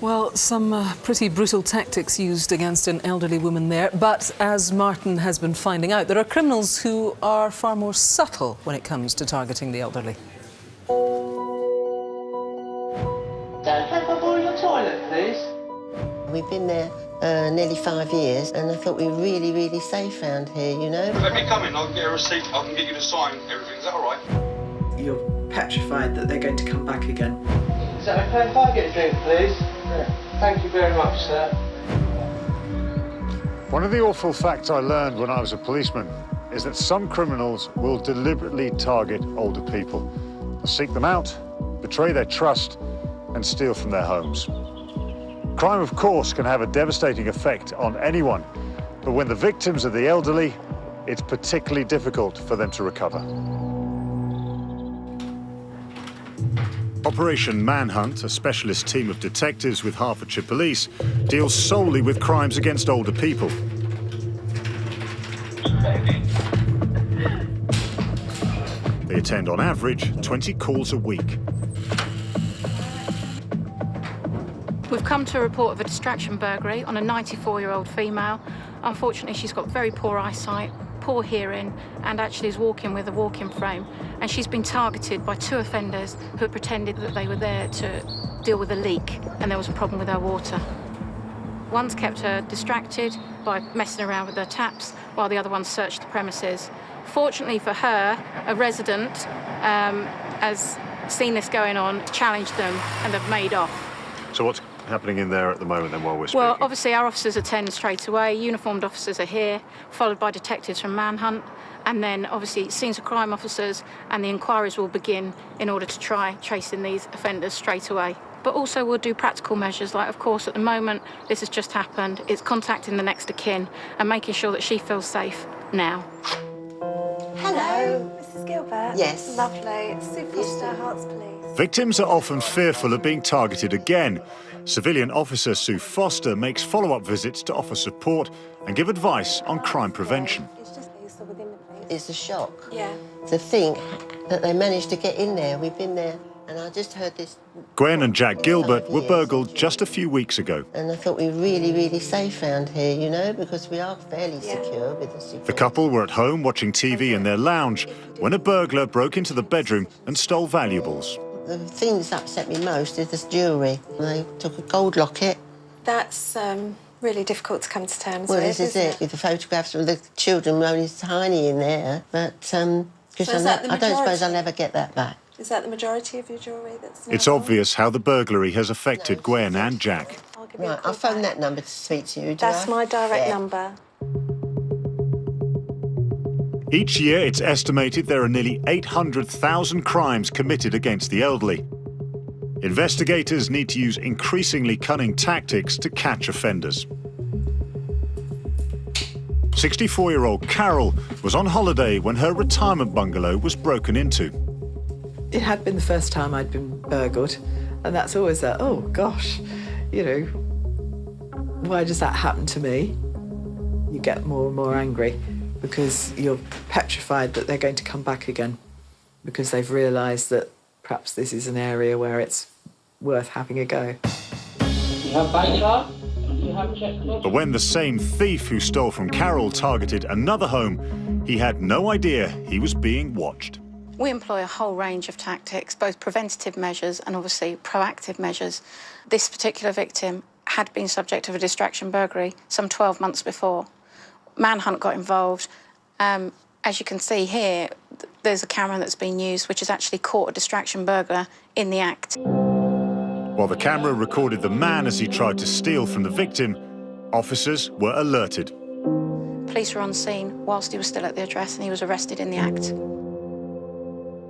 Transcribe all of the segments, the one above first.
Well, some pretty brutal tactics used against an elderly woman there. But as Martin has been finding out, there are criminals who are far more subtle when it comes to targeting the elderly. Dad, can I borrow your toilet, please? We've been there nearly 5 years, and I thought we were really, really safe around here, you know? Let me come in, I can get a receipt, I can get you to sign everything. Is that all right? You're petrified that they're going to come back again. Is that okay if I get a drink, please? Yeah. Thank you very much, sir. One of the awful facts I learned when I was a policeman is that some criminals will deliberately target older people. They'll seek them out, betray their trust, and steal from their homes. Crime, of course, can have a devastating effect on anyone, but when the victims are the elderly, it's particularly difficult for them to recover. Operation Manhunt, a specialist team of detectives with Hertfordshire Police, deals solely with crimes against older people. They attend on average 20 calls a week. We've come to a report of a distraction burglary on a 94-year-old female. Unfortunately, she's got very poor eyesight, poor hearing, and actually is walking with a walking frame. And she's been targeted by 2 offenders who had pretended that they were there to deal with a leak and there was a problem with her water. One's kept her distracted by messing around with her taps, while the other one searched the premises. Fortunately for her, a resident has seen this going on, challenged them, and they've made off. So what's happening in there at the moment, then, while we're speaking? Well, obviously, our officers attend straight away. Uniformed officers are here, followed by detectives from Manhunt, and then, obviously, scenes of crime officers, and the inquiries will begin in order to try tracing these offenders straight away. But also we'll do practical measures, like, of course, at the moment, this has just happened. It's contacting the next of kin and making sure that she feels safe now. Hello. Mrs. Gilbert? Yes. Lovely. It's Sue Foster, Hearts Police. Victims are often fearful of being targeted again. Civilian officer Sue Foster makes follow-up visits to offer support and give advice on crime prevention. It's just still within the police. It's a shock. Yeah. To think that they managed to get in there. We've been there, and I just heard this. Gwen and Jack Gilbert were burgled just a few weeks ago. And I thought we were really, really safe around here, you know, because we are fairly secure with the security. The couple were at home watching TV in their lounge when a burglar broke into the bedroom and stole valuables. The thing that's upset me most is this jewellery. They took a gold locket. That's really difficult to come to terms Well, with, this is it, with the photographs of the children only tiny in there. But, because I don't suppose I'll ever get that back. Is that the majority of your jewellery that's It's obvious how the burglary has affected Gwen and Jack. Right, I'll phone that number to speak to you, That's my direct number. Each year, it's estimated there are nearly 800,000 crimes committed against the elderly. Investigators need to use increasingly cunning tactics to catch offenders. 64-year-old Carol was on holiday when her retirement bungalow was broken into. It had been the first time I'd been burgled, and that's always that, oh gosh, you know, why does that happen to me? You get more and more angry because you're petrified that they're going to come back again because they've realised that perhaps this is an area where it's worth having a go. You have bank card? You have checkbook? But when the same thief who stole from Carol targeted another home, he had no idea he was being watched. We employ a whole range of tactics, both preventative measures and obviously proactive measures. This particular victim had been subject of a distraction burglary some 12 months before. Manhunt got involved. As you can see here, there's a camera that's been used which has actually caught a distraction burglar in the act. While the camera recorded the man as he tried to steal from the victim, officers were alerted. Police were on scene whilst he was still at the address and he was arrested in the act.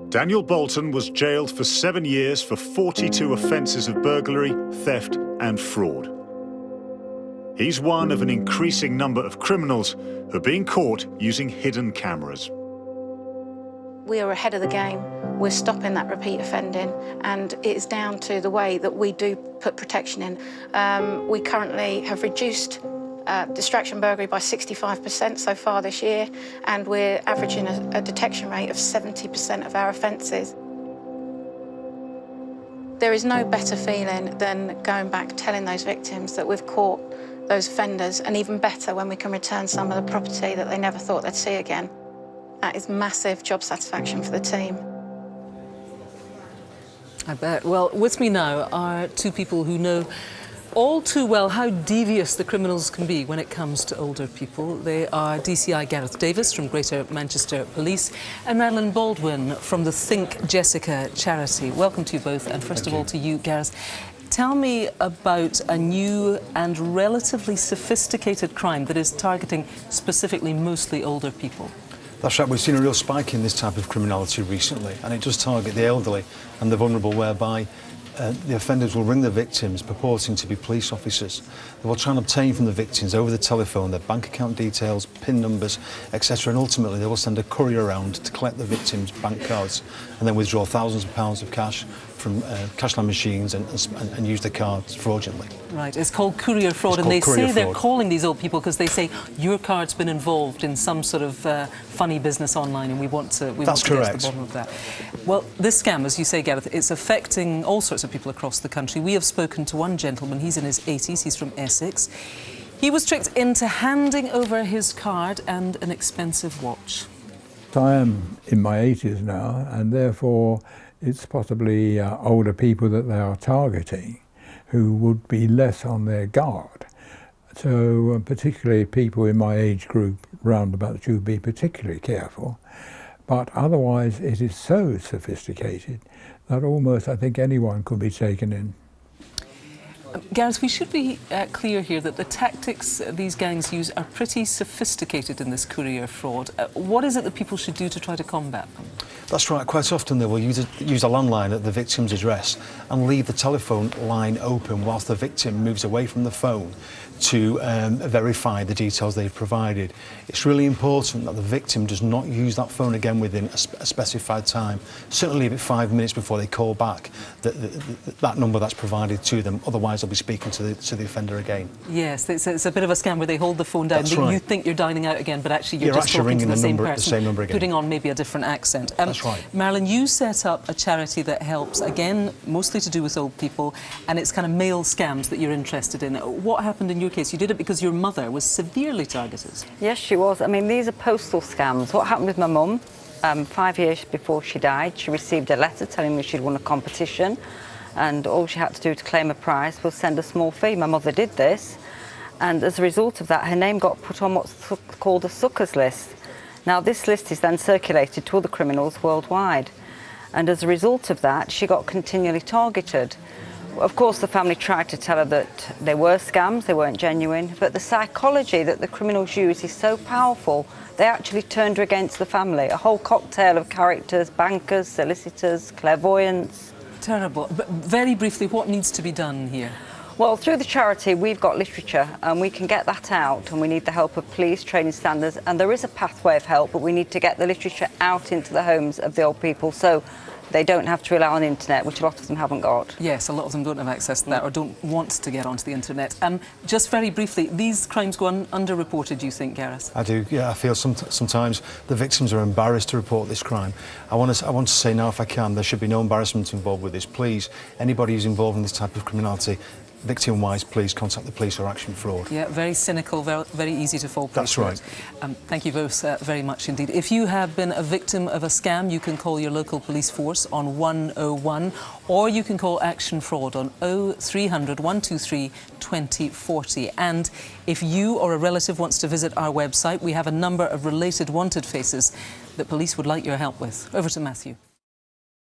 Daniel Bolton was jailed for 7 years for 42 offences of burglary, theft and fraud. He's one of an increasing number of criminals who are being caught using hidden cameras. We are ahead of the game. We're stopping that repeat offending, and it is down to the way that we do put protection in. We currently have reduced distraction burglary by 65% so far this year, and we're averaging a detection rate of 70% of our offences. There is no better feeling than going back telling those victims that we've caught those offenders, and even better when we can return some of the property that they never thought they'd see again. That is massive job satisfaction for the team. I bet. Well, with me now are two people who know all too well how devious the criminals can be when it comes to older people. They are DCI Gareth Davis from Greater Manchester Police and Madeline Baldwin from the Think Jessica charity. Welcome to you both, and first of all to you, Gareth. Tell me about a new and relatively sophisticated crime that is targeting specifically mostly older people. That's right, we've seen a real spike in this type of criminality recently, and it does target the elderly and the vulnerable, whereby the offenders will ring the victims purporting to be police officers. They will try and obtain from the victims over the telephone their bank account details, PIN numbers, etc. And ultimately they will send a courier around to collect the victims' bank cards and then withdraw thousands of pounds of cash from cash-line machines and use the cards fraudulently. Right, it's called courier fraud, and they say they're calling these old people because they say your card's been involved in some sort of funny business online, and we want to get to the bottom of that. Well, this scam, as you say, Gareth, it's affecting all sorts of people across the country. We have spoken to one gentleman, he's in his 80s, he's from Essex. He was tricked into handing over his card and an expensive watch. I am in my 80s now, and therefore it's possibly older people that they are targeting who would be less on their guard. So particularly people in my age group roundabout should be particularly careful. But otherwise it is so sophisticated that almost I think anyone could be taken in. Gareth, we should be clear here that the tactics these gangs use are pretty sophisticated in this courier fraud. What is it that people should do to try to combat them? That's right, quite often they will use a landline at the victim's address and leave the telephone line open whilst the victim moves away from the phone to verify the details they've provided. It's really important that the victim does not use that phone again within a specified time. Certainly leave it 5 minutes before they call back that number that's provided to them, otherwise they'll be speaking to the offender again. Yes, it's a bit of a scam where they hold the phone down. That's right. You think you're dining out again, but actually you're just actually talking to ringing the same person, the same number again, putting on maybe a different accent. That's right. Marilyn, you set up a charity that helps, again, mostly to do with old people, and it's kind of mail scams that you're interested in. What happened in your case? You did it because your mother was severely targeted. Yes, she was. I mean, these are postal scams. What happened with my mum, 5 years before she died, she received a letter telling me she'd won a competition, and all she had to do to claim a prize was send a small fee. My mother did this, and as a result of that, her name got put on what's called a suckers list. Now, this list is then circulated to other criminals worldwide, and as a result of that, she got continually targeted. Of course, the family tried to tell her that they were scams, they weren't genuine, but the psychology that the criminals use is so powerful, they actually turned her against the family. A whole cocktail of characters, bankers, solicitors, clairvoyants. Terrible. But very briefly, what needs to be done here? Well, through the charity, we've got literature, and we can get that out, and we need the help of police, training standards, and there is a pathway of help, but we need to get the literature out into the homes of the old people, so they don't have to rely on the internet, which a lot of them haven't got. Yes, a lot of them don't have access to that or don't want to get onto the internet. Just very briefly, these crimes go underreported, you think, Gareth? I do, yeah. I feel sometimes the victims are embarrassed to report this crime. I want to say now, if I can, there should be no embarrassment involved with this. Please, anybody who's involved in this type of criminality, victim-wise, please contact the police or Action Fraud. Yeah, very cynical, very easy to fall prey. That's right. Thank you both very much indeed. If you have been a victim of a scam, you can call your local police force on 101, or you can call Action Fraud on 0300 123 2040. And if you or a relative wants to visit our website, we have a number of related wanted faces that police would like your help with. Over to Matthew.